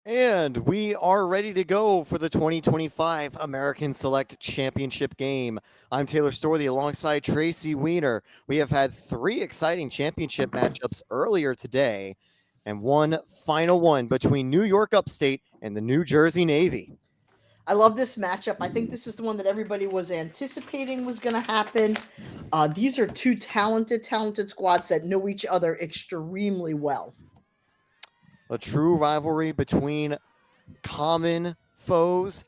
And we are ready to go for the 2025 American Select Championship game. I'm Taylor Storley alongside Tracy Weiner. We have had three exciting championship matchups earlier today and one final one between New York Upstate and the New Jersey Navy. I love this matchup. I think this is the one that everybody was anticipating was going to happen. These are two talented squads that know each other extremely well. A true rivalry between common foes.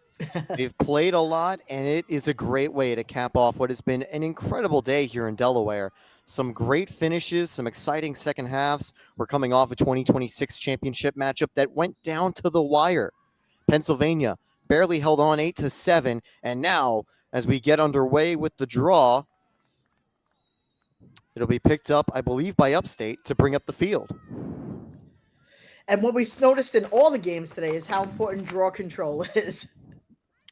They've played a lot, and it is a great way to cap off what has been an incredible day here in Delaware. Some great finishes, some exciting second halves. We're coming off a 2026 championship matchup that went down to the wire. Pennsylvania barely held on 8-7, and now, as we get underway with the draw, it'll be picked up, I believe, by Upstate to bring up the field. And what we've noticed in all the games today is how important draw control is.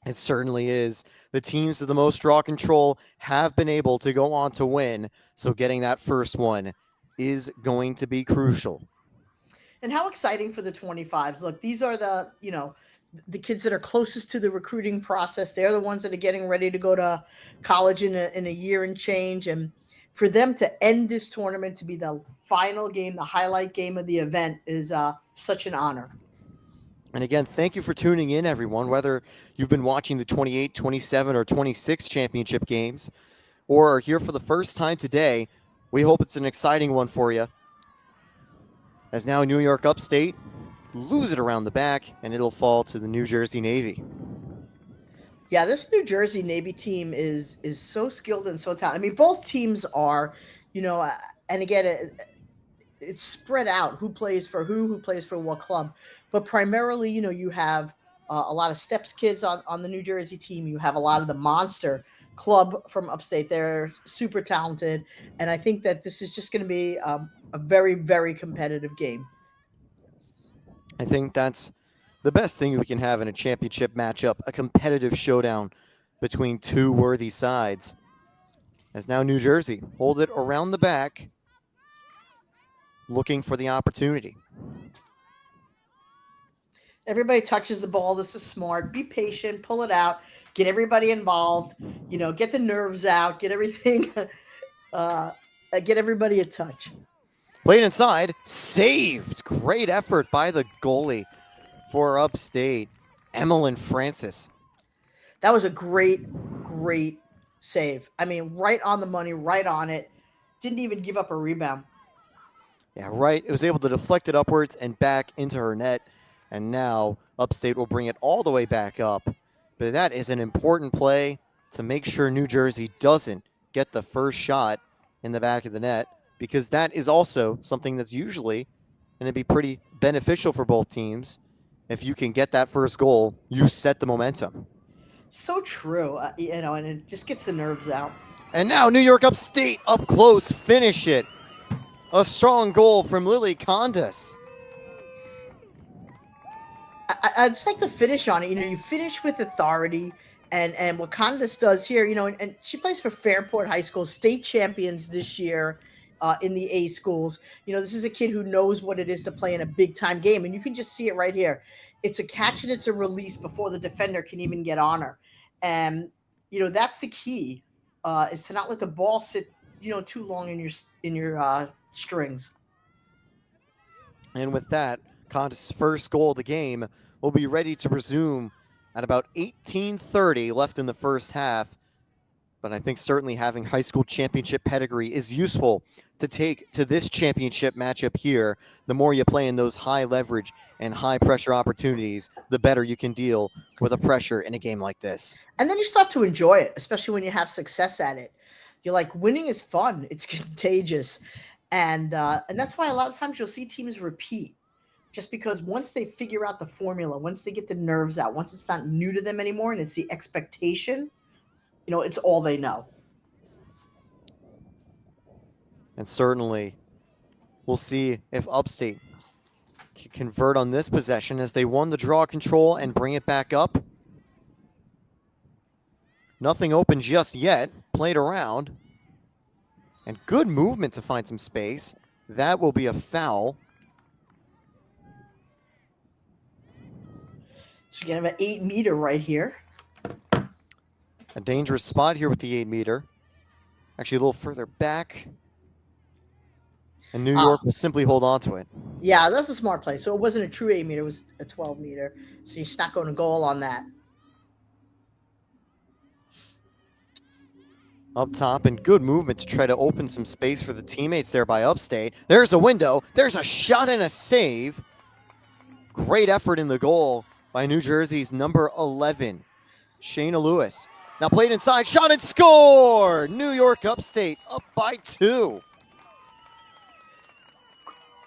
It certainly is. The teams with the most draw control have been able to go on to win, so getting that first one is going to be crucial. And how exciting for the 25s. Look, these are the kids that are closest to the recruiting process. They're the ones that are getting ready to go to college in a year and change. And for them to end this tournament to be the final game, the highlight game of the event is such an honor. And again, thank you for tuning in, everyone, whether you've been watching the 28, 27, or 26 championship games or are here for the first time today. We hope it's an exciting one for you. As now New York Upstate lose it around the back, and it'll fall to the New Jersey Navy. Yeah, this New Jersey Navy team is so skilled and so talented. I mean, both teams are, and again, it's spread out who plays for who plays for what club, but primarily, you have a lot of Steps kids on the New Jersey team. You have a lot of the Monster club from Upstate. They're super talented, and I think that this is just going to be a very, very competitive game. I think that's the best thing we can have in a championship matchup, a competitive showdown between two worthy sides. As now New Jersey hold it around the back, looking for the opportunity. Everybody touches the ball. This is smart. Be patient. Pull it out. Get everybody involved. Get the nerves out. Get everything. Get everybody a touch. Played inside, saved. Great effort by the goalie for Upstate, Emmeline Francis. That was a great save. I mean, right on the money, right on it. Didn't even give up a rebound. Yeah, right. It was able to deflect it upwards and back into her net. And now Upstate will bring it all the way back up. But that is an important play to make sure New Jersey doesn't get the first shot in the back of the net, because that is also something that's usually going to be pretty beneficial for both teams. If you can get that first goal, you set the momentum. So true, and it just gets the nerves out. And now New York Upstate up close, finish it. A strong goal from Lily Condas. I just like the finish on it. You finish with authority, and what Condas does here, and she plays for Fairport High School, state champions this year in the A schools. This is a kid who knows what it is to play in a big time game, and you can just see it right here. It's a catch and it's a release before the defender can even get on her, and that's the key, is to not let the ball sit too long in your strings. And with that, Condas' first goal of the game will be ready to resume at about 18:30 left in the first half. But I think certainly having high school championship pedigree is useful to take to this championship matchup here. The more you play in those high leverage and high pressure opportunities, the better you can deal with the pressure in a game like this. And then you start to enjoy it, especially when you have success at it. You're like, winning is fun. It's contagious. And that's why a lot of times you'll see teams repeat, just because once they figure out the formula, once they get the nerves out, once it's not new to them anymore and it's the expectation, it's all they know. And certainly we'll see if Upstate can convert on this possession, as they won the draw control and bring it back up. Nothing open just yet. Played around. And good movement to find some space. That will be a foul. So we have an 8-meter right here. A dangerous spot here with the 8-meter. Actually, a little further back. And New York will simply hold on to it. Yeah, that's a smart play. So it wasn't a true 8-meter, it was a 12-meter. So you're not going to goal on that. Up top, and good movement to try to open some space for the teammates there by Upstate. There's a window. There's a shot and a save. Great effort in the goal by New Jersey's number 11, Shayna Lewis. Now played inside, shot and score! New York Upstate up by 2.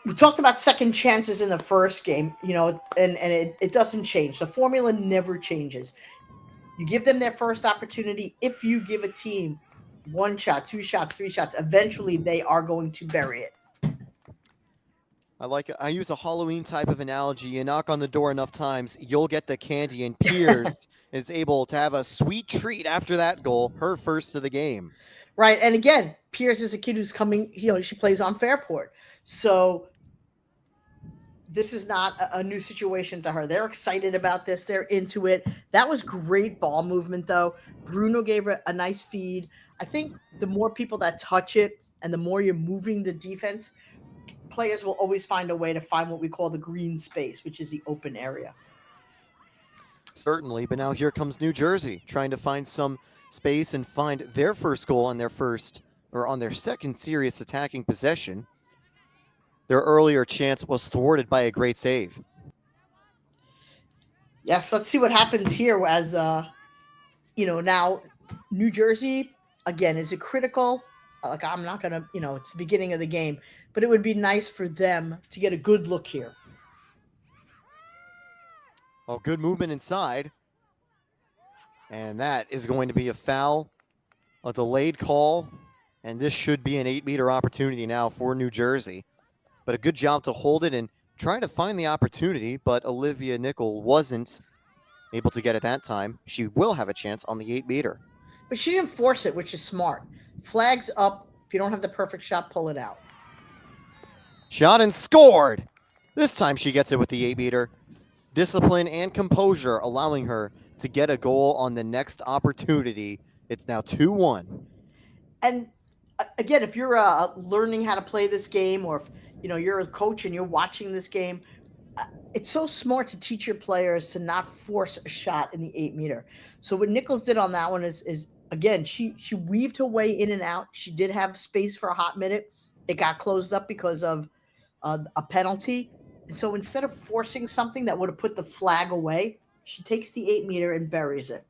We talked about second chances in the first game, and it doesn't change. The formula never changes. You give them their first opportunity. If you give a team 1 shot, 2 shots, 3 shots, eventually they are going to bury it. I use a Halloween type of analogy. You knock on the door enough times, you'll get the candy, and Piers is able to have a sweet treat after that goal, her first of the game. Right, and again, Piers is a kid who's coming, she plays on Fairport. So this is not a new situation to her. They're excited about this. They're into it. That was great ball movement, though. Bruno gave her a nice feed. I think the more people that touch it and the more you're moving the defense, players will always find a way to find what we call the green space, which is the open area. Certainly, but now here comes New Jersey trying to find some space and find their first goal on their second serious attacking possession. Their earlier chance was thwarted by a great save. Yes, let's see what happens here as, now New Jersey, again, is it critical? Like, I'm not going to, it's the beginning of the game, but it would be nice for them to get a good look here. Well, good movement inside. And that is going to be a foul, a delayed call, and this should be an 8-meter opportunity now for New Jersey. But a good job to hold it and try to find the opportunity, but Olivia Nickel wasn't able to get it that time. She will have a chance on the 8-meter. But she didn't force it, which is smart. Flags up. If you don't have the perfect shot, pull it out. Shot and scored! This time she gets it with the 8-meter. Discipline and composure allowing her to get a goal on the next opportunity. It's now 2-1. And again, if you're learning how to play this game, or if you're a coach and you're watching this game, it's so smart to teach your players to not force a shot in the 8-meter. So what Nichols did on that one is again, she weaved her way in and out. She did have space for a hot minute. It got closed up because of a penalty. And so instead of forcing something that would have put the flag away, she takes the 8-meter and buries it.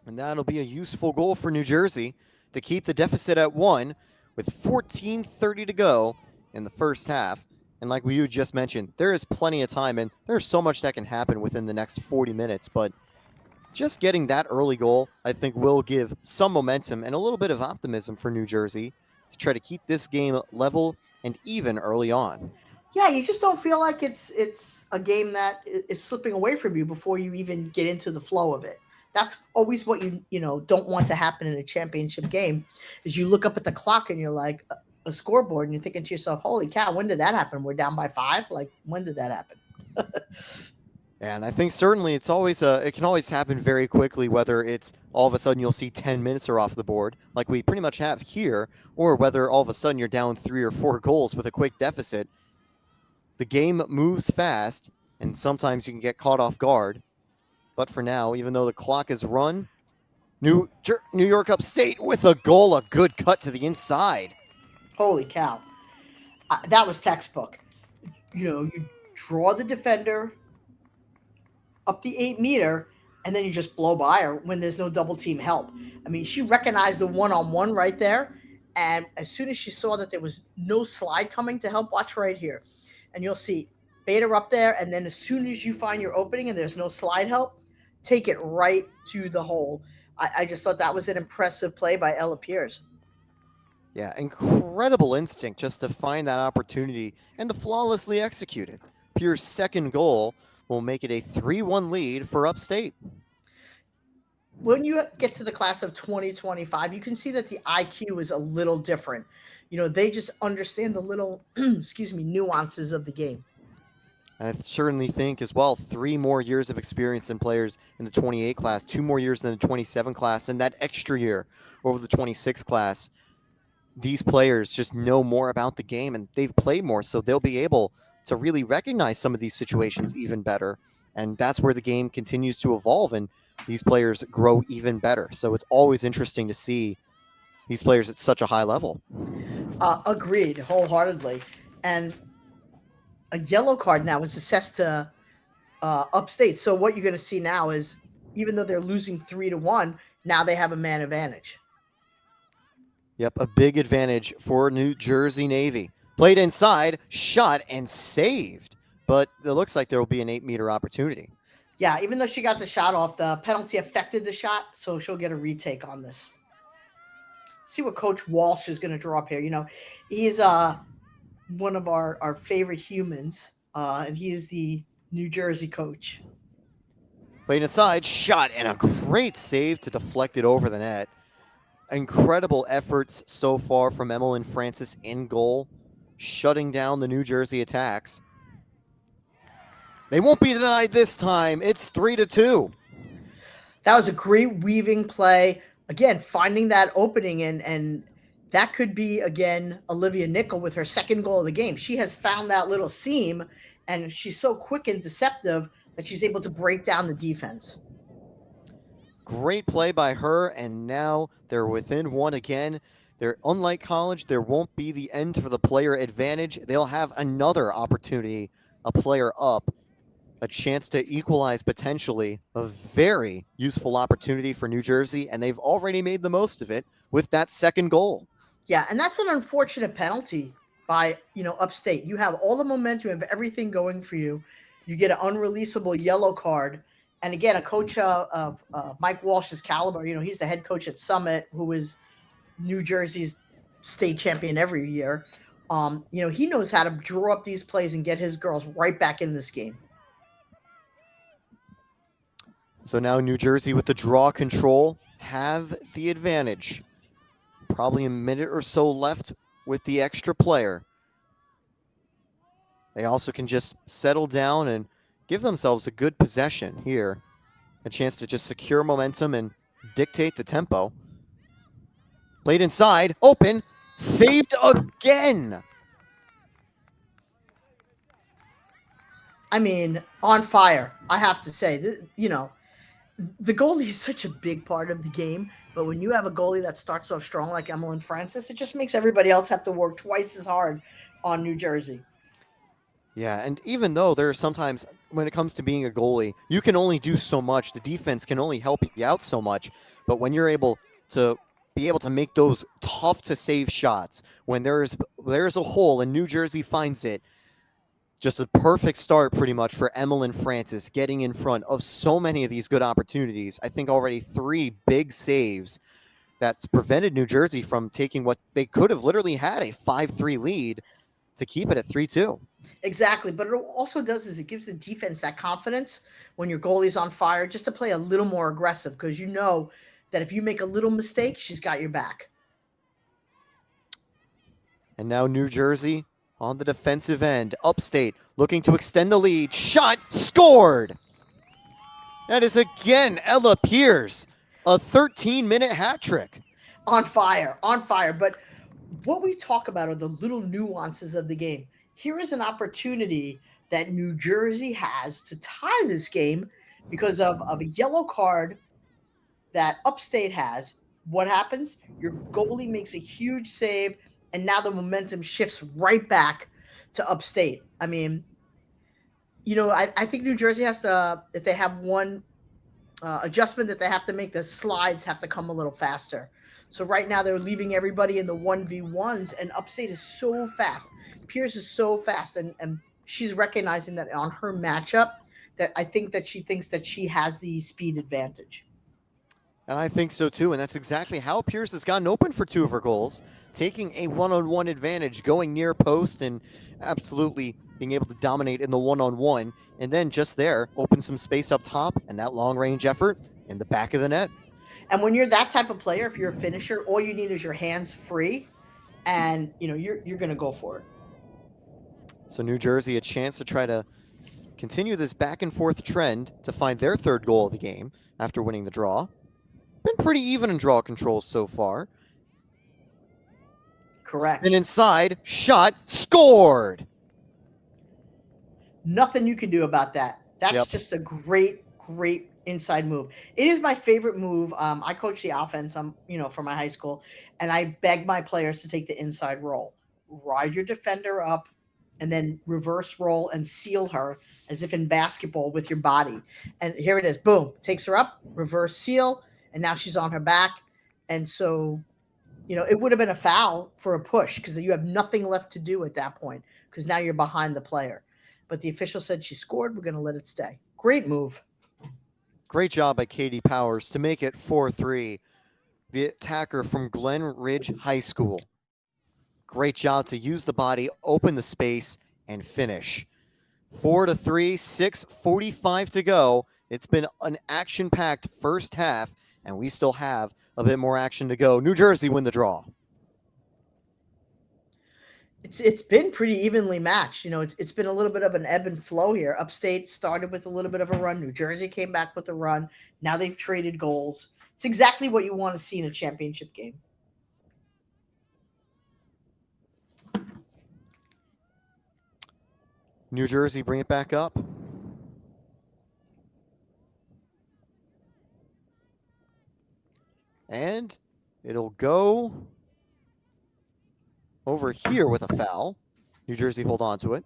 And that'll be a useful goal for New Jersey to keep the deficit at 1 with 14:30 to go in the first half. And like you just mentioned, there is plenty of time, and there's so much that can happen within the next 40 minutes. But just getting that early goal, I think, will give some momentum and a little bit of optimism for New Jersey to try to keep this game level and even early on. Yeah, you just don't feel like it's a game that is slipping away from you before you even get into the flow of it. That's always what you don't want to happen in a championship game, is you look up at the clock and you're like a scoreboard and you're thinking to yourself, holy cow, when did that happen? We're down by 5? Like, when did that happen? And I think certainly it can always happen very quickly, whether it's all of a sudden you'll see 10 minutes are off the board, like we pretty much have here, or whether all of a sudden you're down 3 or 4 goals with a quick deficit. The game moves fast, and sometimes you can get caught off guard. But for now, even though the clock is run, New York Upstate with a goal, a good cut to the inside. Holy cow. That was textbook. You draw the defender up the 8-meter, and then you just blow by her when there's no double team help. I mean, she recognized the one-on-one right there, and as soon as she saw that there was no slide coming to help, watch right here. And you'll see Bader up there, and then as soon as you find your opening and there's no slide help, take it right to the hole. I just thought that was an impressive play by Ella Piers. Yeah, incredible instinct just to find that opportunity and to flawlessly execute it. Piers' second goal will make it a 3-1 lead for Upstate. When you get to the class of 2025, you can see that the IQ is a little different. They just understand the little, nuances of the game. I certainly think as well, 3 more years of experience than players in the 28 class, 2 more years than the 27 class, and that extra year over the 26 class. These players just know more about the game and they've played more, so they'll be able to really recognize some of these situations even better. And that's where the game continues to evolve and these players grow even better. So it's always interesting to see these players at such a high level. Agreed, wholeheartedly. And a yellow card now is assessed to Upstate. So what you're going to see now is, even though they're losing 3-1, now they have a man advantage. Yep, a big advantage for New Jersey Navy. Played inside, shot, and saved. But it looks like there will be an 8-meter opportunity. Yeah, even though she got the shot off, the penalty affected the shot, so she'll get a retake on this. See what Coach Walsh is going to draw up here. You know, he's one of our favorite humans, and he is the New Jersey coach. Played inside, shot, and a great save to deflect it over the net. Incredible efforts so far from Emmeline Francis in goal, shutting down the New Jersey attacks. They won't be denied this time. It's 3-2. That was a great weaving play. Again, finding that opening, and that could be, again, Olivia Nickel with her second goal of the game. She has found that little seam, and she's so quick and deceptive that she's able to break down the defense. Great play by her, and now they're within one again. They're unlike college, there won't be the end for the player advantage. They'll have another opportunity, a player up, a chance to equalize potentially, a very useful opportunity for New Jersey, and they've already made the most of it with that second goal. Yeah, and that's an unfortunate penalty by, Upstate. You have all the momentum, you have everything going for you. You get an unreleasable yellow card. And again, a coach of Mike Walsh's caliber, he's the head coach at Summit, who is New Jersey's state champion every year. He knows how to draw up these plays and get his girls right back in this game. So now New Jersey with the draw control have the advantage. Probably a minute or so left with the extra player. They also can just settle down and give themselves a good possession here. A chance to just secure momentum and dictate the tempo. Played inside, open, saved again. I mean, on fire, I have to say. The goalie is such a big part of the game, but when you have a goalie that starts off strong like Emmeline Francis, it just makes everybody else have to work twice as hard on New Jersey. Yeah, and even though there are sometimes, when it comes to being a goalie, you can only do so much. The defense can only help you out so much. But when you're able to make those tough to save shots, when there's a hole and New Jersey finds it, just a perfect start pretty much for Emmeline Francis, getting in front of so many of these good opportunities. I think already 3 big saves that's prevented New Jersey from taking what they could have literally had, a 5-3 lead, to keep it at 3-2. Exactly, but it also does is it gives the defense that confidence when your goalie's on fire just to play a little more aggressive, because you know that if you make a little mistake, she's got your back. And now New Jersey on the defensive end. Upstate looking to extend the lead. Shot, scored! That is again Ella Pierce, a 13-minute hat trick. On fire. But what we talk about are the little nuances of the game. Here is an opportunity that New Jersey has to tie this game because of a yellow card that Upstate has. What happens? Your goalie makes a huge save, and now the momentum shifts right back to Upstate. I mean, I think New Jersey has to, if they have one adjustment that they have to make, the slides have to come a little faster. So right now they're leaving everybody in the 1v1s, and Upstate is so fast. Pierce is so fast, and she's recognizing that on her matchup, that I think that she thinks that she has the speed advantage. And I think so too, and that's exactly how Pierce has gotten open for 2 of her goals, taking a one-on-one advantage, going near post and absolutely being able to dominate in the one-on-one, and then just there, open some space up top, and that long-range effort in the back of the net. And when you're that type of player, if you're a finisher, all you need is your hands free, and you're going to go for it. So New Jersey, a chance to try to continue this back and forth trend to find their third goal of the game after winning the draw. Been pretty even in draw controls so far. Correct. Spin inside, shot, scored. Nothing you can do about that. That's just a great inside move. It is my favorite move. I coach the offense, for my high school, and I beg my players to take the inside roll. Ride your defender up and then reverse roll and seal her as if in basketball with your body. And here it is. Boom. Takes her up, reverse seal, and now she's on her back. And so, it would have been a foul for a push because you have nothing left to do at that point because now you're behind the player. But the official said she scored. We're going to let it stay. Great move. Great job by Katie Powers to make it 4-3. The attacker from Glen Ridge High School. Great job to use the body, open the space, and finish. 4-3, 6:45 to go. It's been an action-packed first half, and we still have a bit more action to go. New Jersey win the draw. It's been pretty evenly matched. It's been a little bit of an ebb and flow here. Upstate started with a little bit of a run. New Jersey came back with a run. Now they've traded goals. It's exactly what you want to see in a championship game. New Jersey bring it back up. And it'll go over here with a foul. New Jersey hold on to it.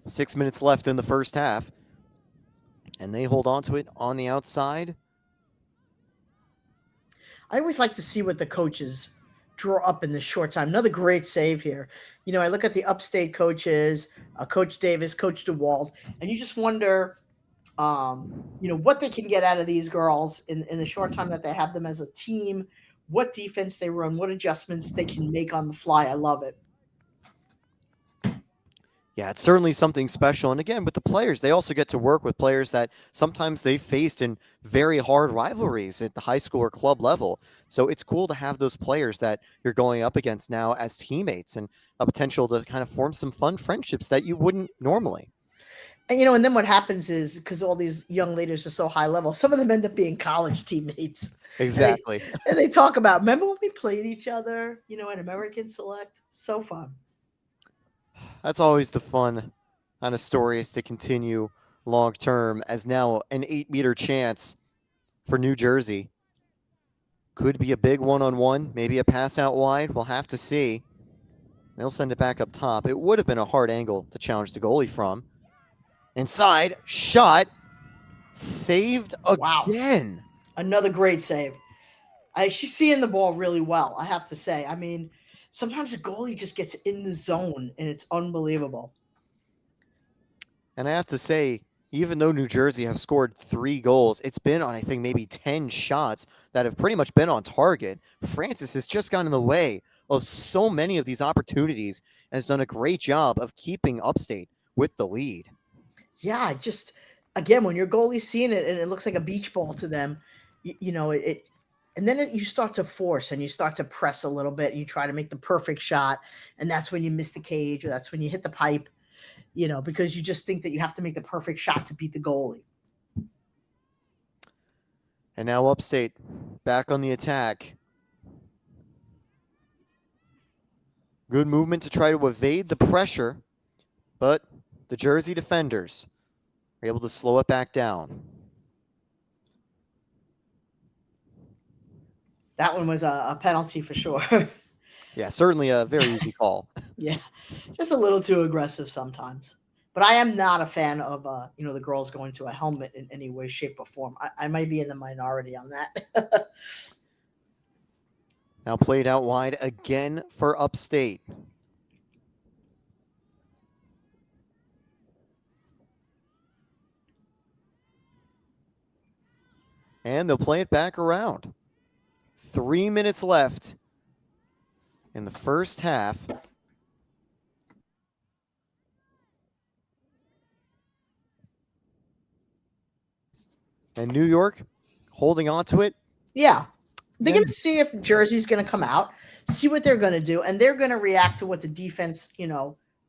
Six minutes left in the first half. And they hold on to it on the outside. I always like to see what the coaches draw up in this short time. Another great save here. I look at the Upstate coaches, Coach Davis, Coach DeWald, and you just wonder, what they can get out of these girls in the short time that they have them as a team, what defense they run, what adjustments they can make on the fly. I love it. Yeah, it's certainly something special. And again, with the players, they also get to work with players that sometimes they've faced in very hard rivalries at the high school or club level. So it's cool to have those players that you're going up against now as teammates and a potential to kind of form some fun friendships that you wouldn't normally. And, and then what happens is because all these young leaders are so high level, some of them end up being college teammates. Exactly. And they talk about, remember when we played each other, in American Select? So fun. That's always the fun on a story, is to continue long term, as now an 8-meter chance for New Jersey. Could be a big one-on-one, maybe a pass out wide. We'll have to see. They'll send it back up top. It would have been a hard angle to challenge the goalie from. Inside, shot, saved again. Wow. Another great save. She's seeing the ball really well, I have to say. I mean, sometimes a goalie just gets in the zone, and it's unbelievable. And I have to say, even though New Jersey have scored 3 goals, it's been on, I think, maybe 10 shots that have pretty much been on target. Francis has just gotten in the way of so many of these opportunities and has done a great job of keeping Upstate with the lead. Yeah, just, again, when your goalie's seeing it and it looks like a beach ball to them, and then you start to force and you start to press a little bit and you try to make the perfect shot. And that's when you miss the cage, or that's when you hit the pipe, because you just think that you have to make the perfect shot to beat the goalie. And now Upstate back on the attack. Good movement to try to evade the pressure, but the Jersey defenders are able to slow it back down. That one was a penalty for sure. Yeah, certainly a very easy call. Yeah, just a little too aggressive sometimes. But I am not a fan of, the girls going to a helmet in any way, shape, or form. I might be in the minority on that. Now played out wide again for Upstate. And they'll play it back around. 3 minutes left in the first half. And New York holding on to it. Yeah. They're going to see if Jersey's going to come out, see what they're going to do, and they're going to react to what the defense,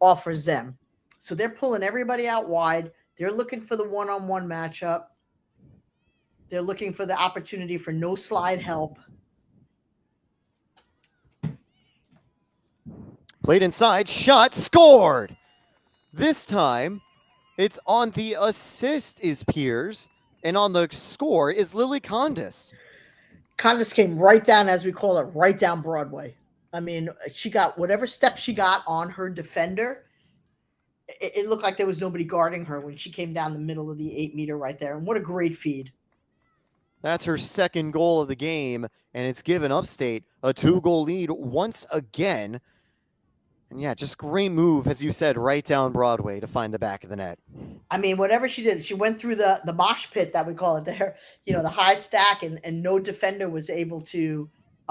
offers them. So they're pulling everybody out wide. They're looking for the one-on-one matchup. They're looking for the opportunity for no slide help. Played inside, shot, scored. This time, it's on the assist is Piers, and on the score is Lily Condis. Condis came right down, as we call it, right down Broadway. I mean, she got whatever step she got on her defender. It looked like there was nobody guarding her when she came down the middle of the 8-meter right there. And what a great feed. That's her second goal of the game, and it's given Upstate a 2-goal lead once again. And yeah, just great move, as you said, right down Broadway to find the back of the net. I mean, whatever she did, she went through the mosh pit that we call it there, the high stack, and no defender was able to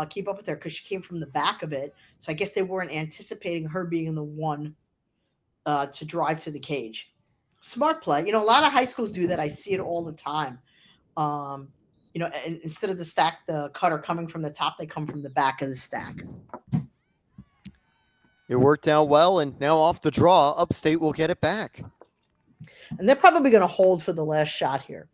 keep up with her because she came from the back of it. So I guess they weren't anticipating her being the one to drive to the cage. Smart play. A lot of high schools do that. I see it all the time. Instead of the cutter coming from the top, they come from the back of the stack. It worked out well, and now off the draw, Upstate will get it back. And they're probably going to hold for the last shot here.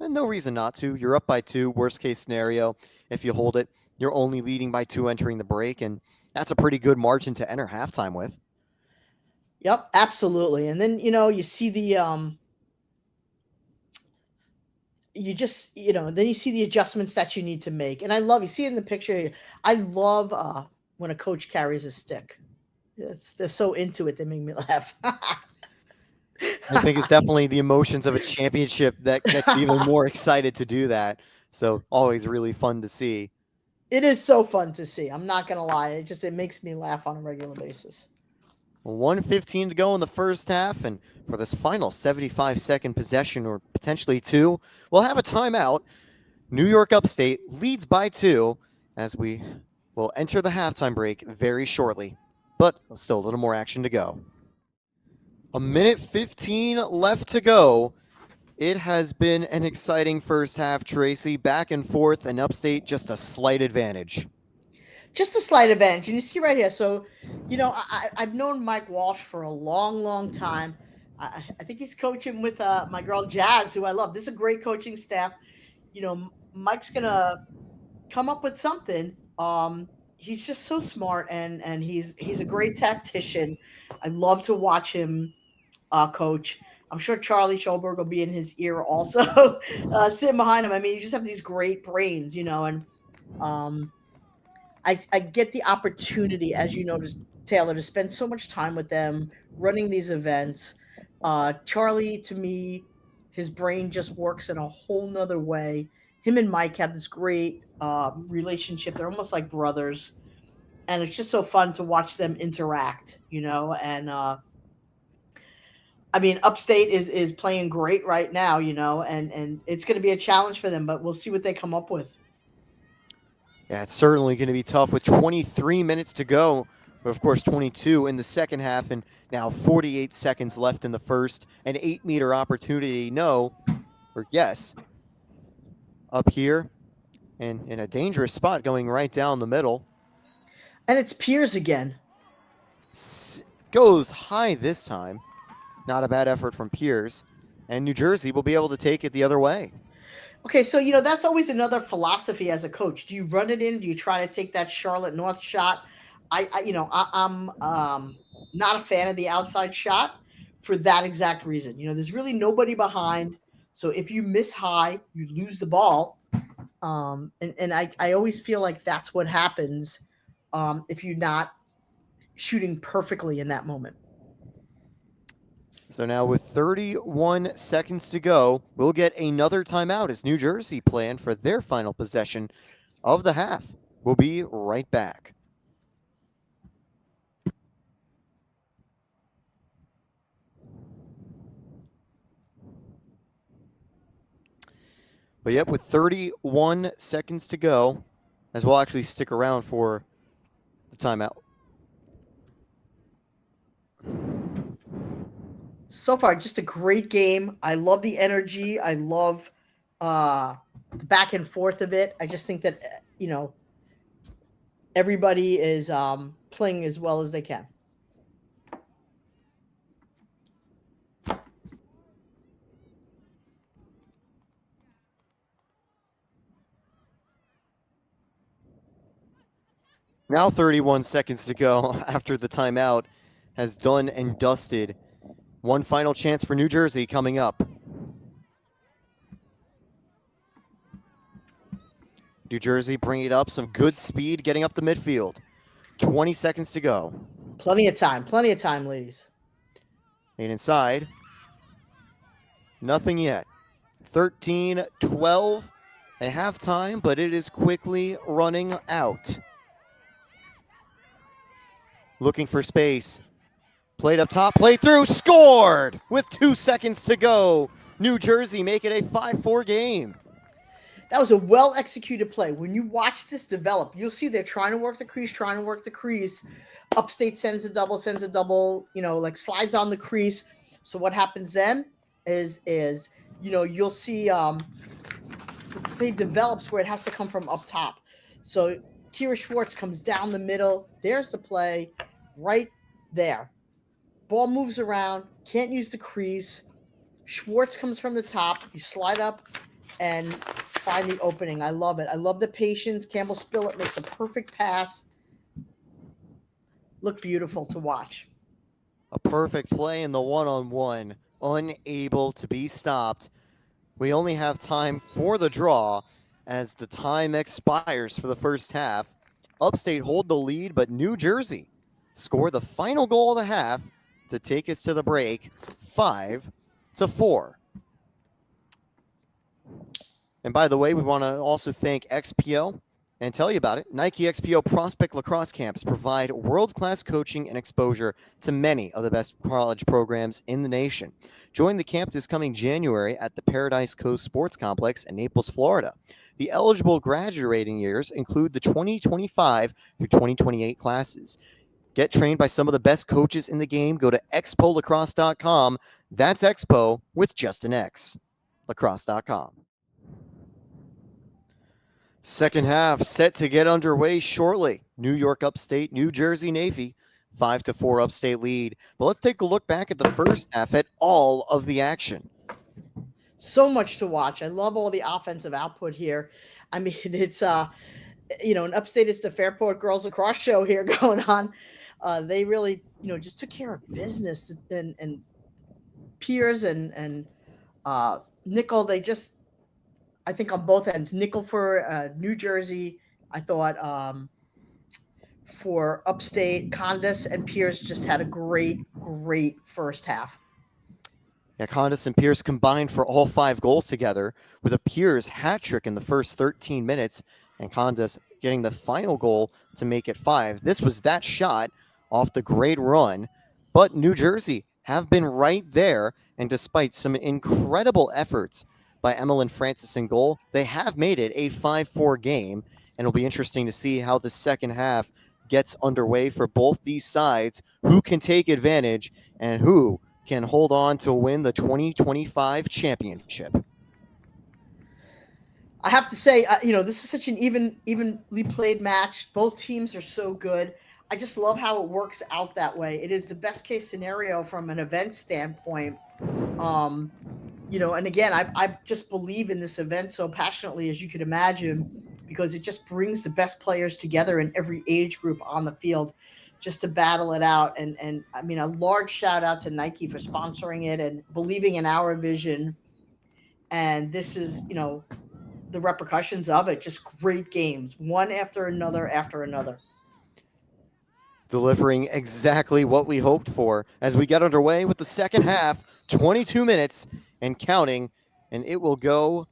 And no reason not to. You're up by 2, worst case scenario. If you hold it, you're only leading by 2 entering the break, and that's a pretty good margin to enter halftime with. Yep, absolutely. And then, you see the then you see the adjustments that you need to make. And you see it in the picture, I love when a coach carries a stick. They're so into it, they make me laugh. I think it's definitely the emotions of a championship that gets you even more excited to do that. So always really fun to see. It is so fun to see. I'm not going to lie. It makes me laugh on a regular basis. 1:15 to go in the first half, and for this final 75-second possession, or potentially 2, we'll have a timeout. New York Upstate leads by 2 as we will enter the halftime break very shortly, but still a little more action to go. 1:15 left to go. It has been an exciting first half, Tracy. Back and forth, and Upstate just a slight advantage. Just a slight advantage. And you see right here. So, I've known Mike Walsh for a long, long time. I think he's coaching with my girl Jazz, who I love. This is a great coaching staff. Mike's going to come up with something. He's just so smart, and he's a great tactician. I love to watch him coach. I'm sure Charlie Schoberg will be in his ear also, sitting behind him. I mean, you just have these great brains, and I get the opportunity, as you noticed, Taylor, to spend so much time with them running these events. Charlie, to me, his brain just works in a whole nother way. Him and Mike have this great relationship. They're almost like brothers. And it's just so fun to watch them interact, and Upstate is playing great right now, and it's going to be a challenge for them, but we'll see what they come up with. Yeah, it's certainly going to be tough with 23 minutes to go, but of course 22 in the second half, and now 48 seconds left in the first. An 8-meter opportunity, yes, up here, and in a dangerous spot going right down the middle. And it's Piers again. Goes high this time. Not a bad effort from Piers. And New Jersey will be able to take it the other way. Okay, so, that's always another philosophy as a coach. Do you run it in? Do you try to take that Charlotte North shot? I'm not a fan of the outside shot for that exact reason. There's really nobody behind. So if you miss high, you lose the ball. And I always feel like that's what happens if you're not shooting perfectly in that moment. So now with 31 seconds to go, we'll get another timeout as New Jersey plan for their final possession of the half. We'll be right back. But yep, with 31 seconds to go, as we'll actually stick around for the timeout. So far, just a great game. I love the energy. I love the back and forth of it. I just think that, everybody is playing as well as they can. Now 31 seconds to go after the timeout has done and dusted. One final chance for New Jersey coming up. New Jersey bringing it up, some good speed getting up the midfield. 20 seconds to go. Plenty of time, ladies. And inside, nothing yet. 13-12 at halftime, but it is quickly running out. Looking for space. Played up top, played through, scored with 2 seconds to go. New Jersey make it a 5-4 game. That was a well-executed play. When you watch this develop, you'll see they're trying to work the crease. Upstate sends a double, slides on the crease. So what happens then is you'll see the play develops where it has to come from up top. So Kira Schwartz comes down the middle. There's the play right there. Ball moves around, can't use the crease. Schwartz comes from the top. You slide up and find the opening. I love it. I love the patience. Campbell Spillett makes a perfect pass. Look beautiful to watch. A perfect play in the one-on-one. Unable to be stopped. We only have time for the draw as the time expires for the first half. Upstate hold the lead, but New Jersey score the final goal of the half to take us to the break, 5-4. And by the way, we want to also thank XPO and tell you about it. Nike XPO Prospect Lacrosse Camps provide world-class coaching and exposure to many of the best college programs in the nation. Join the camp this coming January at the Paradise Coast Sports Complex in Naples, Florida. The eligible graduating years include the 2025 through 2028 classes. Get trained by some of the best coaches in the game. Go to expolacrosse.com. That's Expo with just an X. Lacrosse.com. Second half set to get underway shortly. New York Upstate, New Jersey Navy, 5-4 Upstate lead. But let's take a look back at the first half at all of the action. So much to watch. I love all the offensive output here. I mean, it's in Upstate, it's the Fairport Girls Lacrosse show here going on. They really, just took care of business, and Piers and Nickel. They just, I think on both ends, Nickel for New Jersey, I thought for Upstate, Condis and Pierce just had a great first half. Yeah, Condis and Pierce combined for all 5 goals together, with a Pierce hat trick in the first 13 minutes, and Condis getting the final goal to make it 5. This was that shot off the great run, but New Jersey have been right there, and despite some incredible efforts by Emmeline Francis in goal, they have made it a 5-4 game, and it'll be interesting to see how the second half gets underway for both these sides, who can take advantage and who can hold on to win the 2025 championship. I have to say, this is such an evenly played match. Both teams are so good. I just love how it works out that way. It is the best case scenario from an event standpoint. And again, I just believe in this event so passionately, as you could imagine, because it just brings the best players together in every age group on the field just to battle it out. And I mean, a large shout out to Nike for sponsoring it and believing in our vision. And this is, the repercussions of it, just great games, one after another after another. Delivering exactly what we hoped for as we get underway with the second half, 22 minutes and counting, and it will go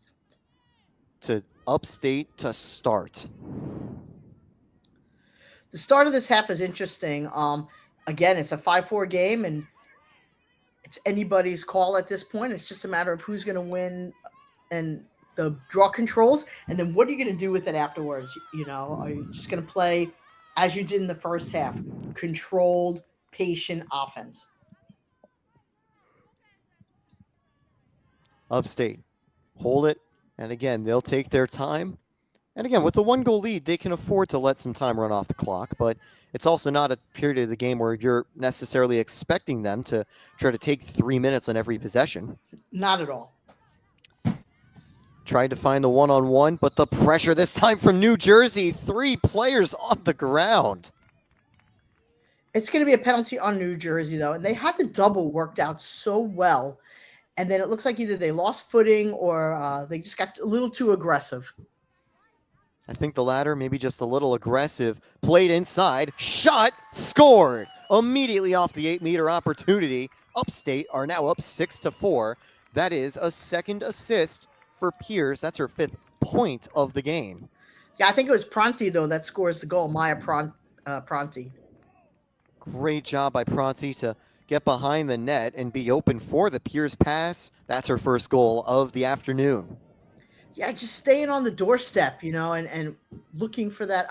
to Upstate to start. The start of this half is interesting. Again, it's a 5-4 game, and it's anybody's call at this point. It's just a matter of who's going to win and the draw controls, and then what are you going to do with it afterwards? Are you just going to play as you did in the first half, controlled, patient offense? Upstate, hold it, And again, they'll take their time. And again, with the 1-goal lead, they can afford to let some time run off the clock, but it's also not a period of the game where you're necessarily expecting them to try to take 3 minutes on every possession. Not at all. Tried to find the one-on-one, but the pressure this time from New Jersey. 3 players on the ground. It's going to be a penalty on New Jersey, though, and they had the double worked out so well. And then it looks like either they lost footing or they just got a little too aggressive. I think the latter, maybe just a little aggressive. Played inside, shot, scored. Immediately off the 8-meter opportunity. Upstate are now up 6-4. That is a second assist for Pierce. That's her 5th point of the game. Yeah, I think it was Pronti, though, that scores the goal. Maya Pronti. Great job by Pronti to get behind the net and be open for the Pierce pass. That's her first goal of the afternoon. Yeah, just staying on the doorstep, and looking for that.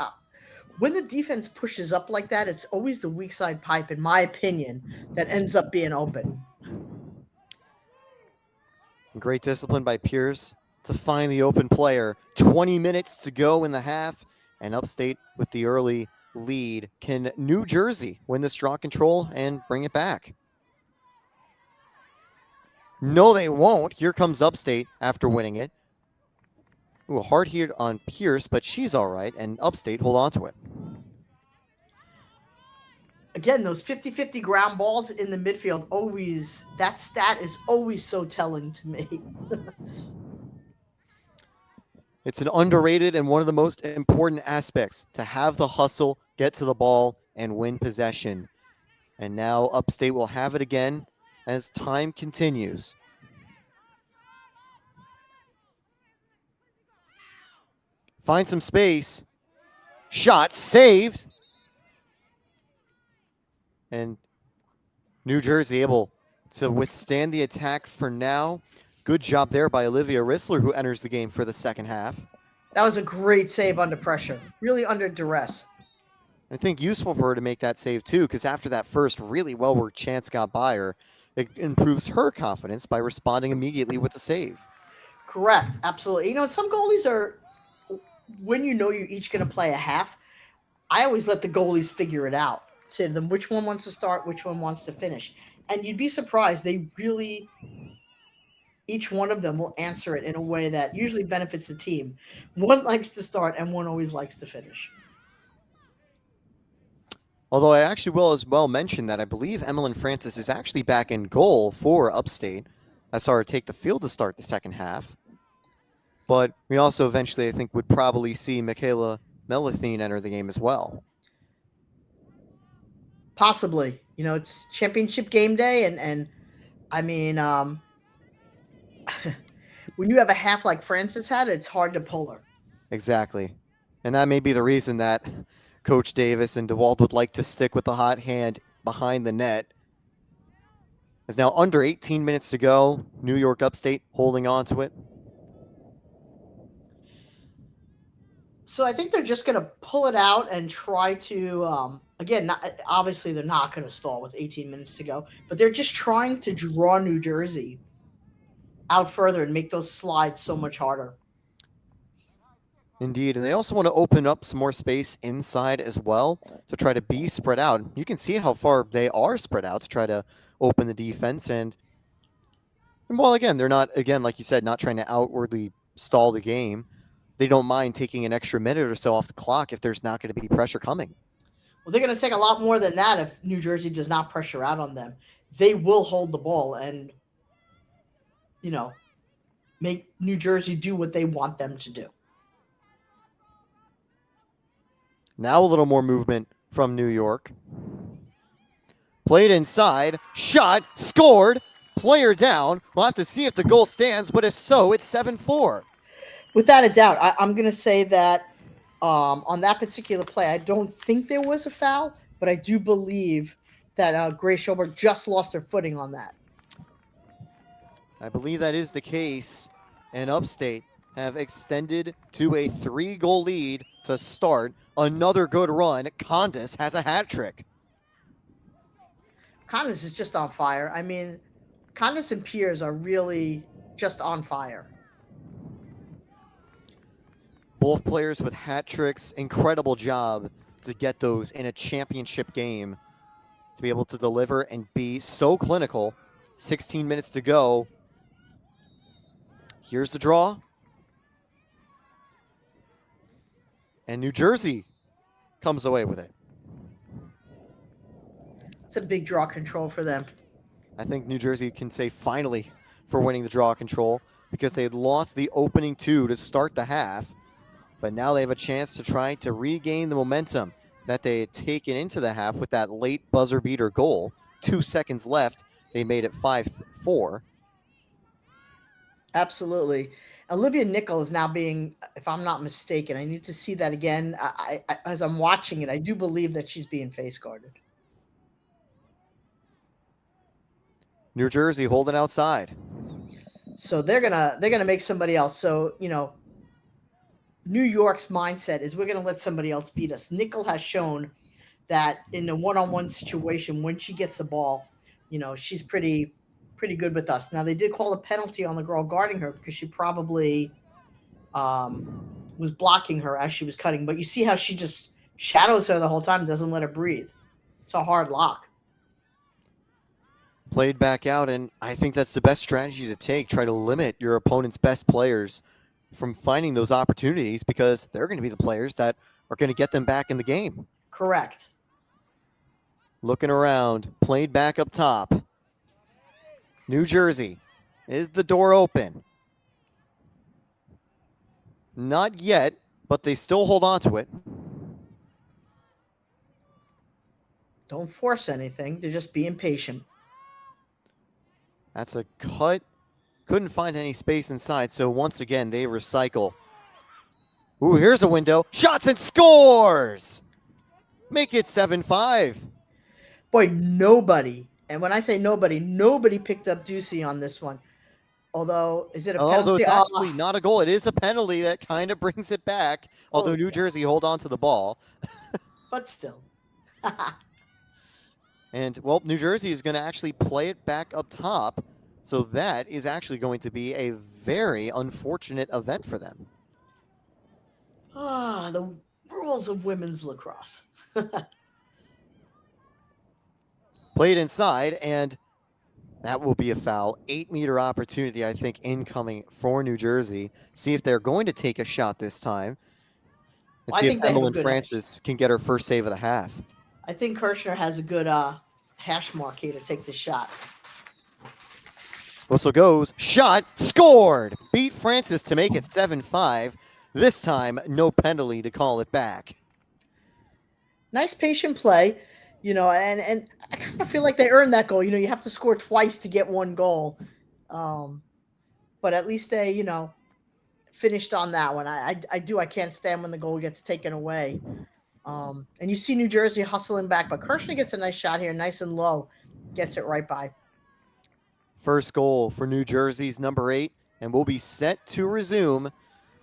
When the defense pushes up like that, it's always the weak side pipe, in my opinion, that ends up being open. Great discipline by Pierce to find the open player. 20 minutes to go in the half, and Upstate with the early lead. Can New Jersey win this draw control and bring it back? No, they won't. Here comes Upstate after winning it. Ooh, a hard hit on Pierce, but she's all right, and Upstate hold on to it. Again, those 50-50 ground balls in the midfield, always, that stat is always so telling to me. It's an underrated and one of the most important aspects, to have the hustle, get to the ball, and win possession. And now Upstate will have it again as time continues. Find some space. Shot saved. And New Jersey able to withstand the attack for now. Good job there by Olivia Rissler, who enters the game for the second half. That was a great save under pressure, really under duress. I think useful for her to make that save too, because after that first really well-worked chance got by her, it improves her confidence by responding immediately with the save. Correct, absolutely. Some goalies are, when you're each going to play a half, I always let the goalies figure it out. Say to them, which one wants to start, which one wants to finish. And you'd be surprised, each one of them will answer it in a way that usually benefits the team. One likes to start and one always likes to finish. Although I actually will as well mention that I believe Emmeline Francis is actually back in goal for Upstate. I saw her take the field to start the second half. But we also eventually, I think, would probably see Michaela Melathine enter the game as well. Possibly. It's championship game day, and I mean, when you have a half like Francis had, it's hard to pull her. Exactly. And that may be the reason that Coach Davis and DeWalt would like to stick with the hot hand behind the net. It's now under 18 minutes to go. New York Upstate holding on to it. So I think they're just going to pull it out and try to, obviously they're not going to stall with 18 minutes to go, but they're just trying to draw New Jersey out further and make those slides so much harder. Indeed, and they also want to open up some more space inside as well to try to be spread out. You can see how far they are spread out to try to open the defense. And well, again, they're not, like you said, not trying to outwardly stall the game. They don't mind taking an extra minute or so off the clock if there's not going to be pressure coming. Well, they're going to take a lot more than that if New Jersey does not pressure out on them. They will hold the ball and, make New Jersey do what they want them to do. Now a little more movement from New York. Played inside, shot, scored, player down. We'll have to see if the goal stands, but if so, it's 7-4. Without a doubt, I'm going to say that on that particular play, I don't think there was a foul, but I do believe that Grace Schoberg just lost her footing on that. I believe that is the case, and Upstate have extended to a 3-goal lead to start another good run. Condis has a hat trick. Condis is just on fire. I mean, Condis and Piers are really just on fire. Both players with hat tricks. Incredible job to get those in a championship game, to be able to deliver and be so clinical. 16 minutes to go. Here's the draw. And New Jersey comes away with it. It's a big draw control for them. I think New Jersey can say finally for winning the draw control, because they had lost the opening 2 to start the half, but now they have a chance to try to regain the momentum that they had taken into the half with that late buzzer beater goal. 2 seconds left. They made it 5-4. Absolutely. Olivia Nickel is now being, if I'm not mistaken, I need to see that again. As I'm watching it, I do believe that she's being face guarded. New Jersey holding outside. So they're gonna make somebody else. So, you know, New York's mindset is we're gonna let somebody else beat us. Nickel has shown that in a one-on-one situation, when she gets the ball, you know, she's pretty good with us. Now, they did call a penalty on the girl guarding her because she probably was blocking her as she was cutting. But you see how she just shadows her the whole time, doesn't let her breathe. It's a hard lock. Played back out, and I think that's the best strategy to take. Try to limit your opponent's best players from finding those opportunities, because they're going to be the players that are going to get them back in the game. Correct. Looking around, played back up top. New Jersey, is the door open? Not yet, but they still hold on to it. Don't force anything. They're just being patient. That's a cut. Couldn't find any space inside, so once again, they recycle. Ooh, here's a window. Shots and scores! Make it 7-5. Boy, nobody, and when I say nobody picked up Ducey on this one. Although, is it a penalty? Although it's actually not a goal. It is a penalty that kind of brings it back. Although New Jersey hold on to the ball. But still. And, well, New Jersey is going to actually play it back up top. So that is actually going to be a very unfortunate event for them. The rules of women's lacrosse. Played inside, and that will be a foul. 8-meter opportunity, I think, incoming for New Jersey. See if they're going to take a shot this time. And see if Emmeline Francis can get her first save of the half. I think Kirshner has a good hash mark here to take the shot. Whistle goes. Shot. Scored. Beat Francis to make it 7-5. This time, no penalty to call it back. Nice patient play. You know, and I kind of feel like they earned that goal. You know, you have to score twice to get one goal. But at least they, you know, finished on that one. I can't stand when the goal gets taken away. And you see New Jersey hustling back, but Kirshner gets a nice shot here, nice and low. Gets it right by. First goal for New Jersey's number 8, and we'll be set to resume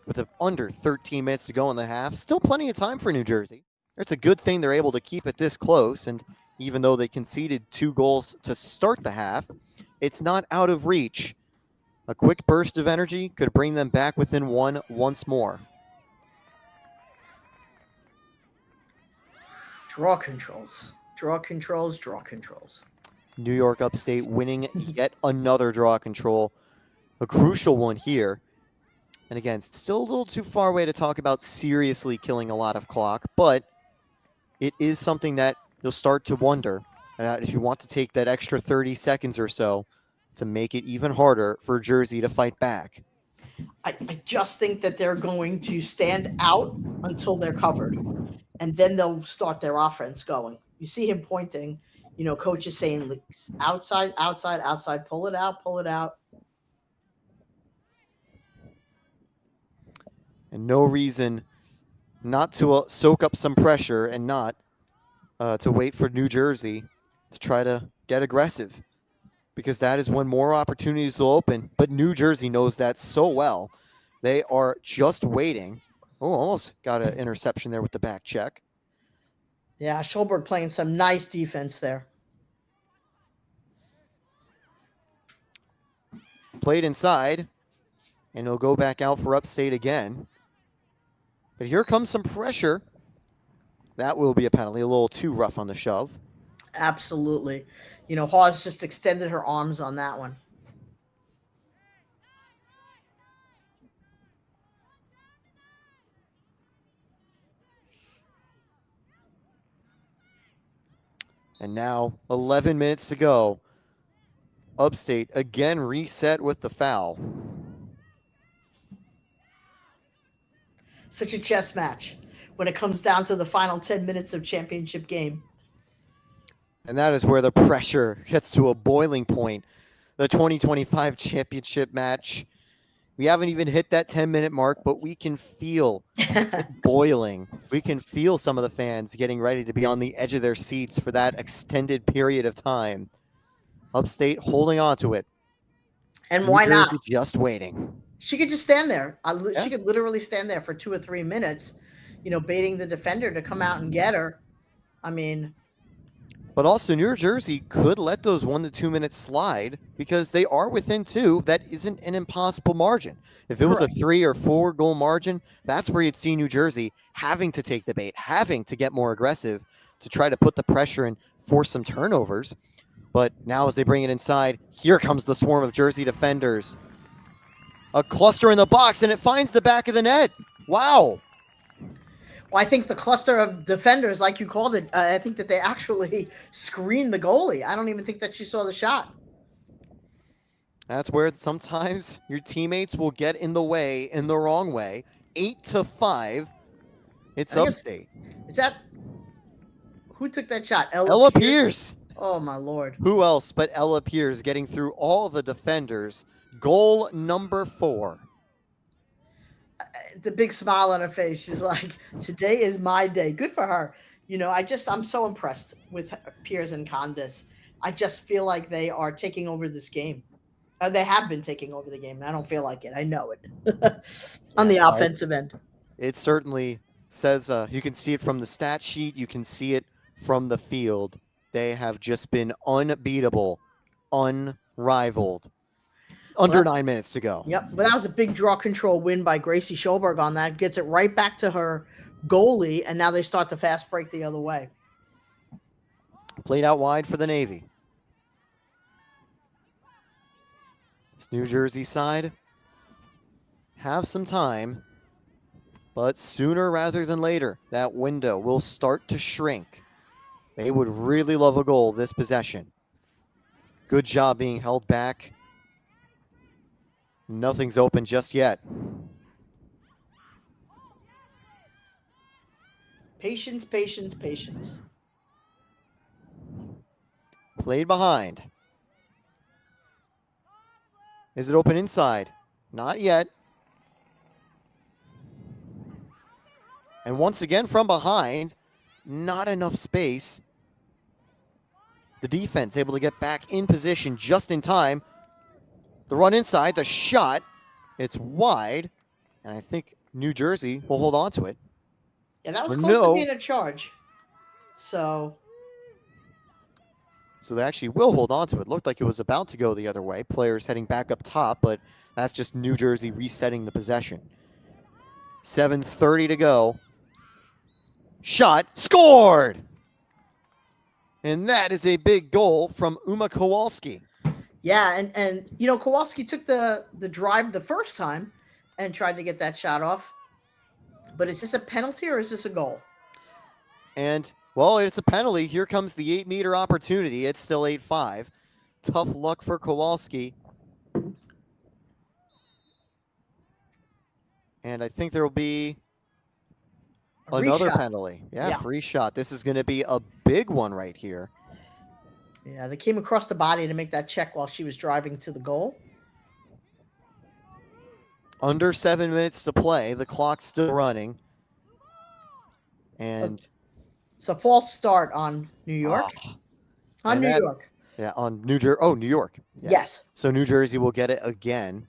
with under 13 minutes to go in the half. Still plenty of time for New Jersey. It's a good thing they're able to keep it this close, and even though they conceded 2 goals to start the half, it's not out of reach. A quick burst of energy could bring them back within one once more. Draw controls. Draw controls, draw controls. New York Upstate winning yet another draw control. A crucial one here. And again, still a little too far away to talk about seriously killing a lot of clock, but it is something that you'll start to wonder if you want to take that extra 30 seconds or so to make it even harder for Jersey to fight back. I just think that they're going to stand out until they're covered, and then they'll start their offense going. You see him pointing, you know, coach is saying outside, outside, outside, pull it out, pull it out. And no reason not to soak up some pressure and not to wait for New Jersey to try to get aggressive, because that is when more opportunities will open. But New Jersey knows that so well. They are just waiting. Oh, almost got an interception there with the back check. Yeah, Schulberg playing some nice defense there. Played inside, and he'll go back out for Upstate again. But here comes some pressure. That will be a penalty, a little too rough on the shove. Absolutely. Hawes just extended her arms on that one. And now 11 minutes to go. Upstate again reset with the foul. Such a chess match when it comes down to the final 10 minutes of championship game. And that is where the pressure gets to a boiling point. The 2025 championship match. We haven't even hit that 10-minute mark, but we can feel it boiling. We can feel some of the fans getting ready to be on the edge of their seats for that extended period of time. Upstate holding on to it. And why not? Just waiting. She could just stand there. She could literally stand there for 2 or 3 minutes, baiting the defender to come out and get her. I mean... But also, New Jersey could let those 1 to 2 minutes slide because they are within 2. That isn't an impossible margin. If it was a 3 or 4 goal margin, that's where you'd see New Jersey having to take the bait, having to get more aggressive to try to put the pressure and force some turnovers. But now as they bring it inside, here comes the swarm of Jersey defenders. A cluster in the box, and it finds the back of the net. Wow. Well, I think the cluster of defenders, like you called it, I think that they actually screened the goalie. I don't even think that she saw the shot. That's where sometimes your teammates will get in the way in the wrong way. 8-5. It's Upstate. Is that... Who took that shot? Ella Pierce. Oh, my Lord. Who else but Ella Pierce getting through all the defenders? Goal number 4. The big smile on her face. She's like, today is my day. Good for her. I'm so impressed with Piers and Candace. I just feel like they are taking over this game. They have been taking over the game, and I don't feel like it. I know it. On the offensive end. It certainly says, you can see it from the stat sheet. You can see it from the field. They have just been unbeatable, unrivaled. Under 9 minutes to go. Yep, but that was a big draw control win by Gracie Schulberg on that. Gets it right back to her goalie, and now they start the fast break the other way. Played out wide for the Navy. This New Jersey side have some time, but sooner rather than later, that window will start to shrink. They would really love a goal this possession. Good job being held back. Nothing's open just yet. Patience, patience, patience. Played behind. Is it open inside? Not yet. And once again from behind, not enough space. The defense able to get back in position just in time. The run inside, the shot, it's wide, and I think New Jersey will hold on to it. Yeah, that was close to being a charge. So they actually will hold on to it. Looked like it was about to go the other way. Players heading back up top, but that's just New Jersey resetting the possession. 7:30 to go. Shot, scored! And that is a big goal from Uma Kowalski. Yeah, and Kowalski took the drive the first time and tried to get that shot off. But is this a penalty or is this a goal? And, well, it's a penalty. Here comes the 8-meter opportunity. It's still 8-5. Tough luck for Kowalski. And I think there will be another penalty. Yeah, free shot. This is going to be a big one right here. Yeah, they came across the body to make that check while she was driving to the goal. Under 7 minutes to play. The clock's still running. And it's a false start on New York. On New York. Yeah, on New Jersey. Oh, New York. Yeah. Yes. So New Jersey will get it again.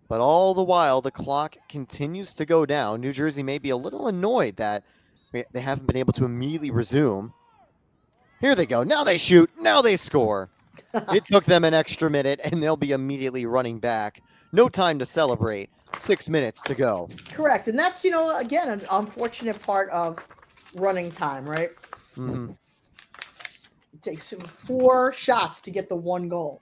But all the while, the clock continues to go down. New Jersey may be a little annoyed that they haven't been able to immediately resume. Here they go. Now they shoot. Now they score. It took them an extra minute, and they'll be immediately running back. No time to celebrate. 6 minutes to go. Correct. And that's, again, an unfortunate part of running time, right? Mm-hmm. It takes 4 shots to get the 1 goal.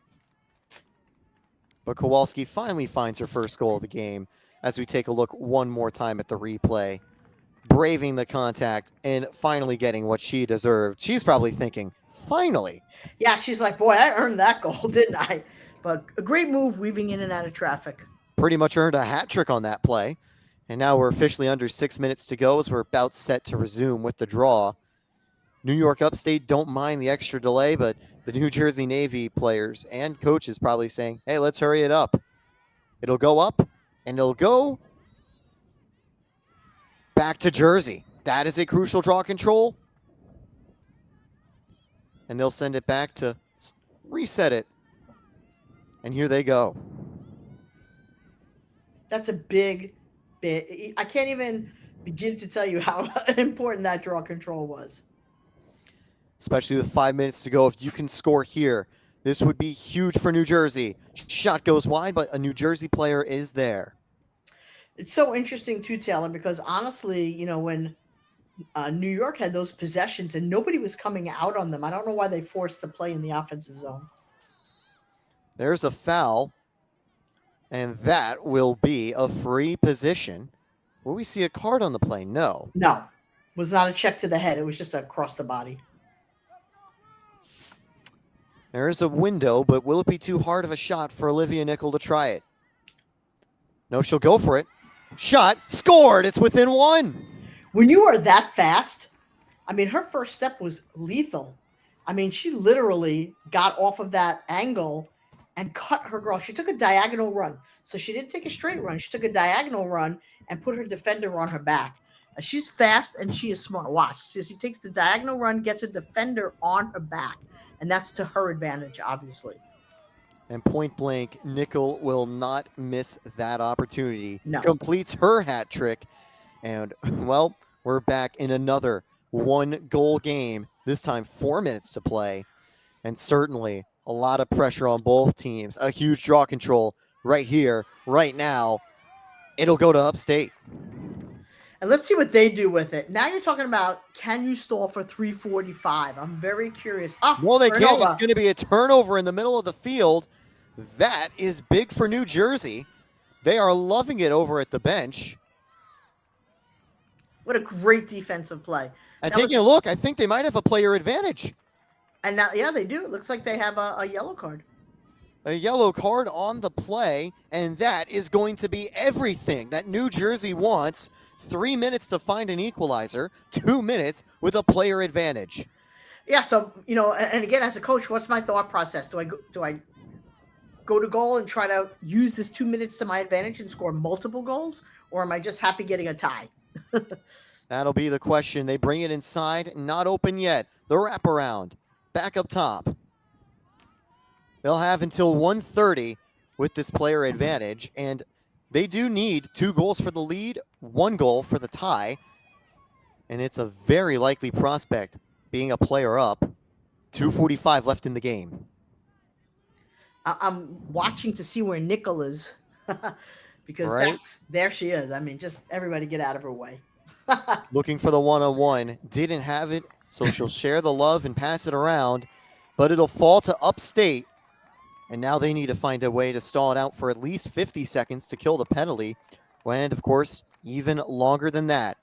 But Kowalski finally finds her first goal of the game as we take a look one more time at the replay. Braving the contact and finally getting what she deserved. She's probably thinking, finally. Yeah, she's like, boy, I earned that goal, didn't I? But a great move weaving in and out of traffic. Pretty much earned a hat trick on that play. And now we're officially under 6 minutes to go as we're about set to resume with the draw. New York Upstate don't mind the extra delay, but the New Jersey Navy players and coaches probably saying, hey, let's hurry it up. It'll go up, and it'll go back to Jersey. That is a crucial draw control. And they'll send it back to reset it. And here they go. That's a big. I can't even begin to tell you how important that draw control was. Especially with 5 minutes to go. If you can score here, this would be huge for New Jersey. Shot goes wide, but a New Jersey player is there. It's so interesting too, Taylor, because honestly, when New York had those possessions and nobody was coming out on them, I don't know why they forced to play in the offensive zone. There's a foul, and that will be a free position. Will we see a card on the play? No. No. It was not a check to the head. It was just across the body. There's a window, but will it be too hard of a shot for Olivia Nickel to try it? No, she'll go for it. Shot, scored. It's within 1. When you are that fast, I mean, her first step was lethal. I mean, she literally got off of that angle and cut her girl. She took a diagonal run. So she didn't take a straight run. She took a diagonal run and put her defender on her back. She's fast and she is smart. Watch. So she takes the diagonal run, gets a defender on her back. And that's to her advantage, obviously. And point blank, Nickel will not miss that opportunity. No. Completes her hat trick. And, well, we're back in another 1-goal game. This time 4 minutes to play. And certainly a lot of pressure on both teams. A huge draw control right here, right now. It'll go to Upstate. And let's see what they do with it. Now you're talking about, can you stall for 3:45? I'm very curious. Well, they can't. It's going to be a turnover in the middle of the field. That is big for New Jersey. They are loving it over at the bench. What a great defensive play. And taking a look, I think they might have a player advantage. And now, yeah, they do. It looks like they have a yellow card. A yellow card on the play, and that is going to be everything that New Jersey wants. 3 minutes to find an equalizer, 2 minutes with a player advantage. Yeah, so, and again, as a coach, what's my thought process? Do I go to goal and try to use this 2 minutes to my advantage and score multiple goals? Or am I just happy getting a tie? That'll be the question. They bring it inside, not open yet. The wraparound, back up top. They'll have until 1:30 with this player advantage, and they do need 2 goals for the lead, 1 goal for the tie, and it's a very likely prospect being a player up. 2:45 left in the game. I'm watching to see where Nickel is because there she is. I mean, just everybody get out of her way. Looking for the one-on-one. Didn't have it, so she'll share the love and pass it around, but it'll fall to Upstate. And now they need to find a way to stall it out for at least 50 seconds to kill the penalty. And, of course, even longer than that.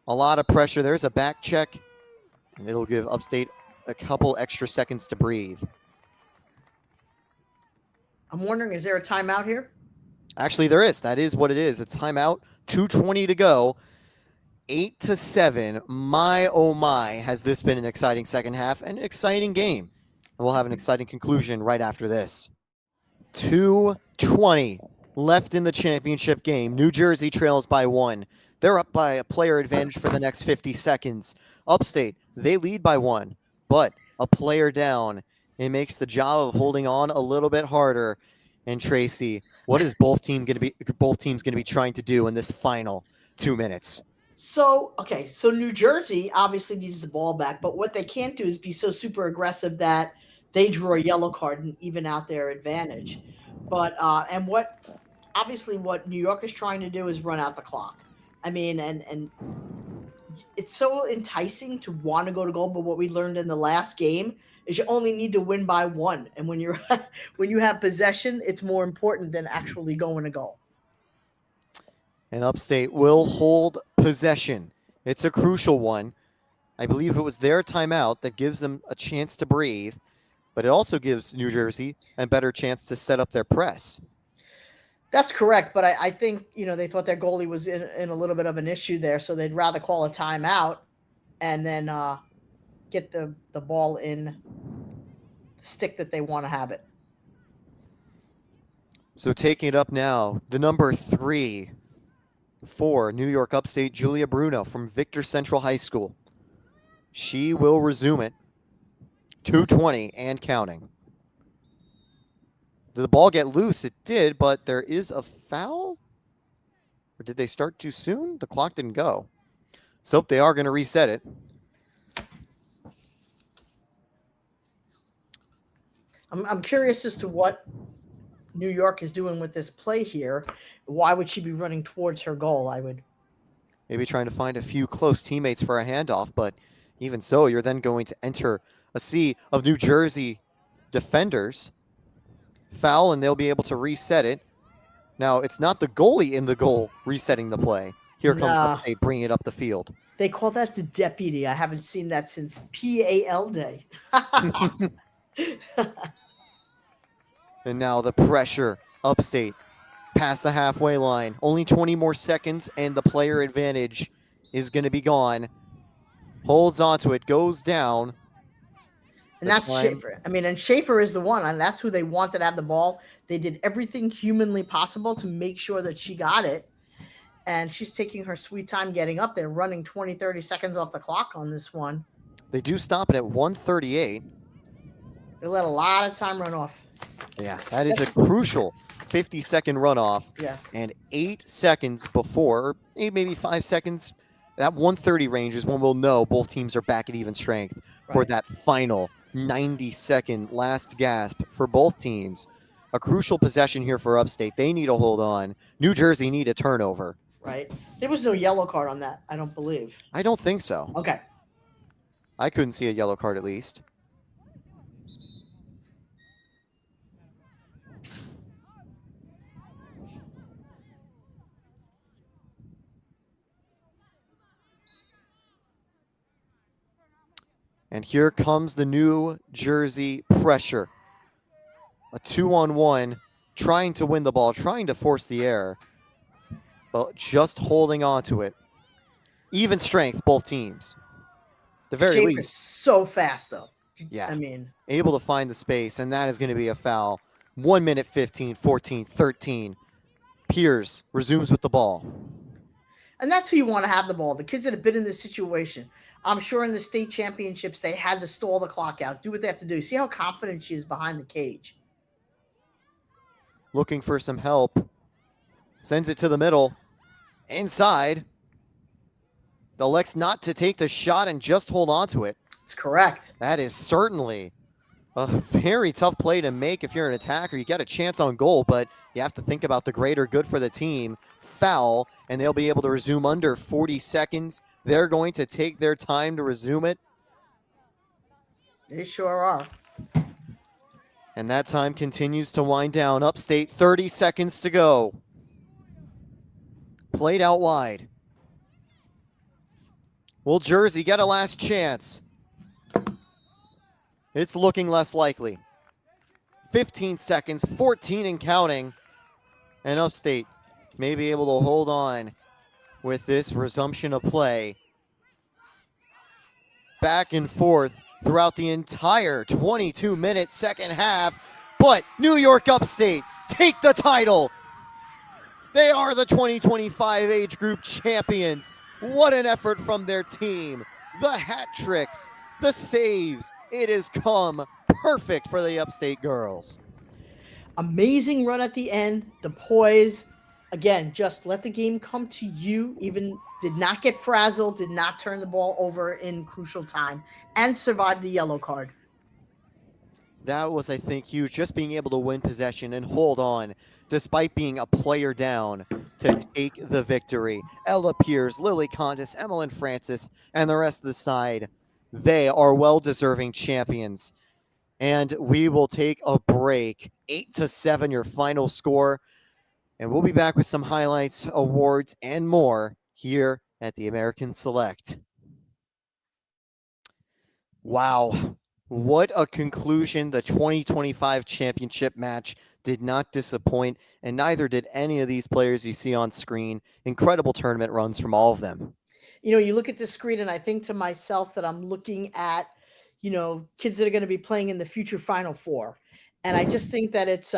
A lot of pressure. There's a back check. And it'll give Upstate a couple extra seconds to breathe. I'm wondering, is there a timeout here? Actually, there is. That is what it is. It's timeout. 2:20 to go. 8-7. My, oh my, has this been an exciting second half and an exciting game. And we'll have an exciting conclusion right after this. 2:20 left in the championship game. New Jersey trails by 1. They're up by a player advantage for the next 50 seconds. Upstate, they lead by 1, but a player down. It makes the job of holding on a little bit harder. And Tracy, what is both teams going to be trying to do in this final 2 minutes? So New Jersey obviously needs the ball back, but what they can't do is be so super aggressive that they draw a yellow card and even out their advantage. But and what obviously what New York is trying to do is run out the clock. I mean, and it's so enticing to want to go to goal, but what we learned in the last game is you only need to win by one. And when you're when you have possession, it's more important than actually going to goal. And Upstate will hold possession. It's a crucial one. I believe it was their timeout that gives them a chance to breathe, but it also gives New Jersey a better chance to set up their press. That's correct, but I think, you know, they thought their goalie was in a little bit of an issue there, so they'd rather call a timeout and then get the ball in the stick that they want to have it. So taking it up now, the number 3 for New York Upstate, Julia Bruno from Victor Central High School. She will resume it. 2:20 and counting. Did the ball get loose? It did, but there is a foul? Or did they start too soon? The clock didn't go. So they are going to reset it. I'm curious as to what New York is doing with this play here. Why would she be running towards her goal? I would maybe trying to find a few close teammates for a handoff, but even so, you're then going to enter a sea of New Jersey defenders. Foul, and they'll be able to reset it. Now, it's not the goalie in the goal resetting the play. Here comes Upstate bringing it up the field. They call that the deputy. I haven't seen that since PAL day. And now the pressure, Upstate, past the halfway line. Only 20 more seconds, and the player advantage is going to be gone. Holds onto it, goes down. And that's Schaefer. I mean, and Schaefer is the one, and that's who they wanted to have the ball. They did everything humanly possible to make sure that she got it. And she's taking her sweet time getting up there, running 20, 30 seconds off the clock on this one. They do stop it at 1:38. They let a lot of time run off. Yeah, that is a crucial 50-second runoff. Yeah. And 8 seconds before, maybe 5 seconds, that 1:30 range is when we'll know both teams are back at even strength for that final 90-second last gasp for both teams. A crucial possession here for Upstate. They need to hold on. New Jersey need a turnover. Right. There was no yellow card on that, I don't believe. I don't think so. Okay. I couldn't see a yellow card at least. And here comes the New Jersey pressure. A 2-on-1, trying to win the ball, trying to force the error, but just holding on to it. Even strength, both teams. The very Schaefer's least. So fast, though. Yeah. I mean, able to find the space, and that is going to be a foul. 1 minute 15, 14, 13. Piers resumes with the ball. And that's who you want to have the ball. The kids that have been in this situation. I'm sure in the state championships, they had to stall the clock out, do what they have to do. See how confident she is behind the cage. Looking for some help. Sends it to the middle. Inside. Elects not to take the shot and just hold on to it. It's correct. That is certainly a very tough play to make if you're an attacker. You got a chance on goal, but you have to think about the greater good for the team. Foul, and they'll be able to resume under 40 seconds. They're going to take their time to resume it. They sure are. And that time continues to wind down. Upstate, 30 seconds to go. Played out wide. Will Jersey get a last chance? It's looking less likely. 15 seconds, 14 and counting. And Upstate may be able to hold on with this resumption of play. Back and forth throughout the entire 22-minute second half. But New York Upstate take the title. They are the 2025 age group champions. What an effort from their team. The hat tricks, the saves. It has come perfect for the Upstate girls. Amazing run at the end. The poise. Again, just let the game come to you. Even did not get frazzled, did not turn the ball over in crucial time, and survived the yellow card. That was, I think, huge. Just being able to win possession and hold on despite being a player down to take the victory. Ella Pierce, Lily Condis, Emmeline Francis, and the rest of the side, they are well-deserving champions. And we will take a break. 8-7, your final score. And we'll be back with some highlights, awards, and more here at the American Select. Wow. What a conclusion. The 2025 championship match did not disappoint, and neither did any of these players you see on screen. Incredible tournament runs from all of them. You know, you look at the screen and I think to myself that I'm looking at, you know, kids that are going to be playing in the future Final Four. And I just think that it's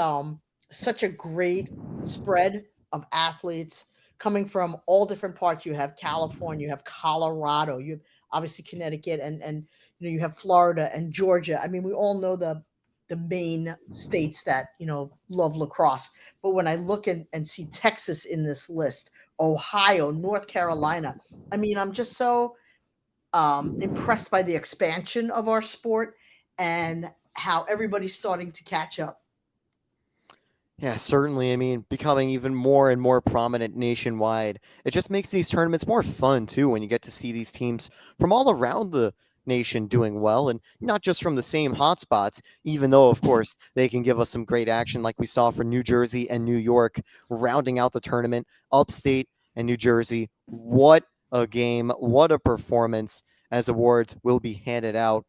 such a great spread of athletes coming from all different parts. You have California, you have Colorado, you have obviously Connecticut, and you know, you have Florida and Georgia. I mean, we all know the main states that, you know, love lacrosse. But when I look and see Texas in this list, Ohio, North Carolina, I mean, I'm just so impressed by the expansion of our sport and how everybody's starting to catch up. Yeah, certainly. I mean, becoming even more and more prominent nationwide. It just makes these tournaments more fun, too, when you get to see these teams from all around the nation doing well, and not just from the same hotspots, even though, of course, they can give us some great action like we saw for New Jersey and New York, rounding out the tournament. Upstate and New Jersey, what a game, what a performance, as awards will be handed out.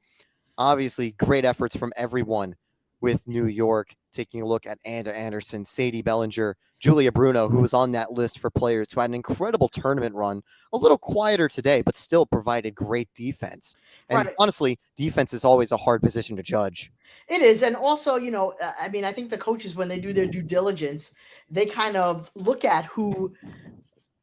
Obviously, great efforts from everyone with New York. Taking a look at Anna Anderson, Sadie Bellinger, Julia Bruno, who was on that list for players who had an incredible tournament run. A little quieter today, but still provided great defense. And Right. honestly, defense is always a hard position to judge. It is. And also, you know, I mean, I think the coaches, when they do their due diligence, they kind of look at who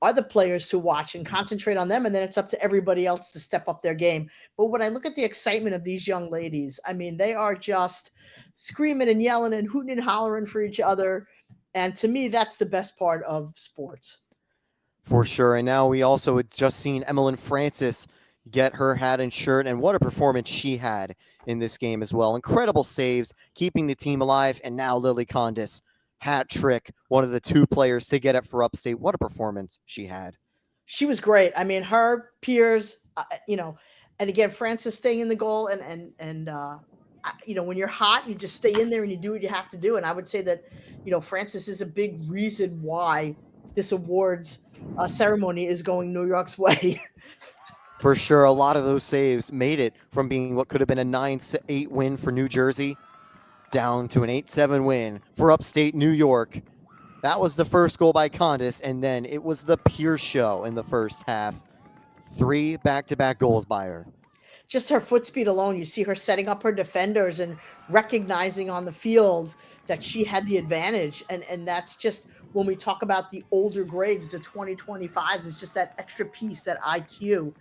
are the players to watch and concentrate on them. And then it's up to everybody else to step up their game. But when I look at the excitement of these young ladies, I mean, they are just screaming and yelling and hooting and hollering for each other. And to me, that's the best part of sports. For sure. And now we also had just seen Emmeline Francis get her hat and shirt, and what a performance she had in this game as well. Incredible saves, keeping the team alive, and now Lily Condis, hat trick, one of the two players to get it for Upstate. What a performance she had. She was great. I mean, her peers, you know, and again, Francis staying in the goal and you know, when you're hot, you just stay in there and you do what you have to do. And I would say that, you know, Francis is a big reason why this awards ceremony is going New York's way. For sure, a lot of those saves made it from being what could have been a 9-8 win for New Jersey down to an 8-7 win for Upstate New York. That was the first goal by Condis, and then it was the Pierce show in the first half. 3 back-to-back goals by her. Just her foot speed alone, you see her setting up her defenders and recognizing on the field that she had the advantage. And that's just when we talk about the older grades, the 2025s, it's just that extra piece, that IQ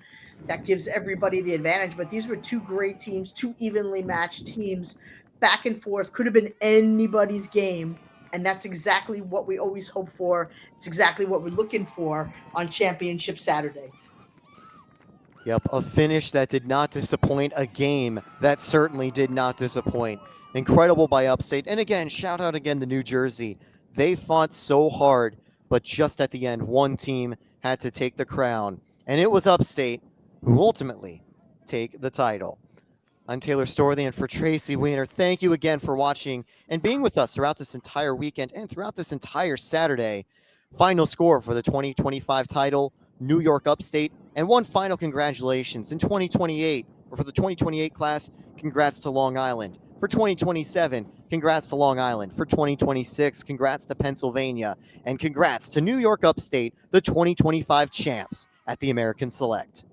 that gives everybody the advantage. But these were two great teams, two evenly matched teams, back and forth, could have been anybody's game. And that's exactly what we always hope for. It's exactly what we're looking for on Championship Saturday. Yep, a finish that did not disappoint, a game that certainly did not disappoint. Incredible by Upstate. And again, shout out again to New Jersey. They fought so hard, but just at the end, one team had to take the crown. And it was Upstate who ultimately take the title. I'm Taylor Storthy, and for Tracy Wiener, thank you again for watching and being with us throughout this entire weekend and throughout this entire Saturday. Final score for the 2025 title, New York Upstate, and one final congratulations in 2028, or for the 2028 class, congrats to Long Island. For 2027, congrats to Long Island. For 2026, congrats to Pennsylvania, and congrats to New York Upstate, the 2025 champs at the American Select.